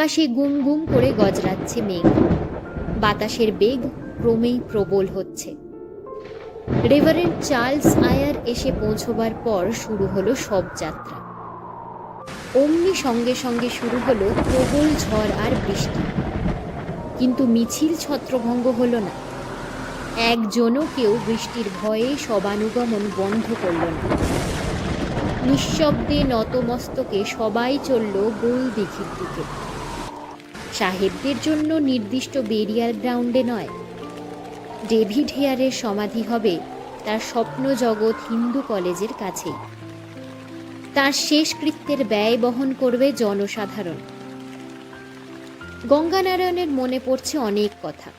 আকাশে গুম গুম করে গজরাচ্ছে মেঘ। বাতাসের বেগ ক্রমেই প্রবল হচ্ছে। রেভারেন্ড চার্লস আয়ার এসে পৌঁছবার পর শুরু হলো শবযাত্রা। অমনি সঙ্গে সঙ্গে শুরু হলো প্রবল ঝড় আর বৃষ্টি। কিন্তু মিছিল ছত্রভঙ্গ হলো না। একজনও কেউ বৃষ্টির ভয়ে শবানুগমন বন্ধ করল না। নিঃশব্দে নতমস্তকে সবাই চলল গোল দিঘির দিকে। সাহেবদের জন্য নির্দিষ্ট বেরিয়ার গ্রাউন্ডে নয়, ডেভিড হেয়ারের সমাধি হবে তার স্বপ্ন জগৎ হিন্দু কলেজের কাছেই। তার শেষকৃত্যের ব্যয় বহন করবে জনসাধারণ। গঙ্গানারায়ণের মনে পড়ছে অনেক কথা,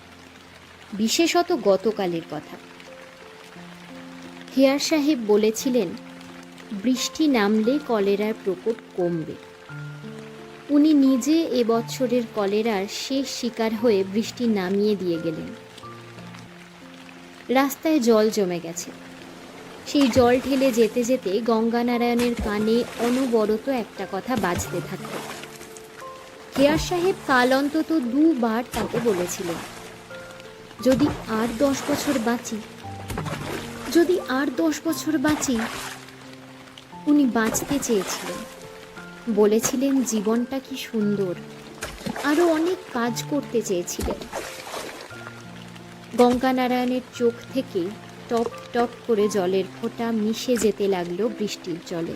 বিশেষত গতকালের কথা। হেয়ার সাহেব বলেছিলেন বৃষ্টি নামলে কলেরার প্রকোপ কমবে। উনি নিজে এবছরের কলেরার শেষ শিকার হয়ে বৃষ্টি নামিয়ে দিয়ে গেলেন। রাস্তায় জল জমে গেছে। সেই জল ঠেলে যেতে যেতে গঙ্গানারায়ণের কানে অনবরত একটা কথা বাজতে থাকত। হেয়ার সাহেব কাল অন্তত 2 বার তাকে বলেছিলেন, যদি আর 10 বছর বাঁচি, যদি আর 10 বছর বাঁচি। উনি বাঁচতে চেয়েছিলেন, বলেছিলেন জীবনটা কি সুন্দর, আরো অনেক কাজ করতে চেয়েছিলেন। গঙ্গানারায়ণের চোখ থেকে টপ টপ করে জলের ফোঁটা মিশে যেতে লাগলো বৃষ্টির জলে।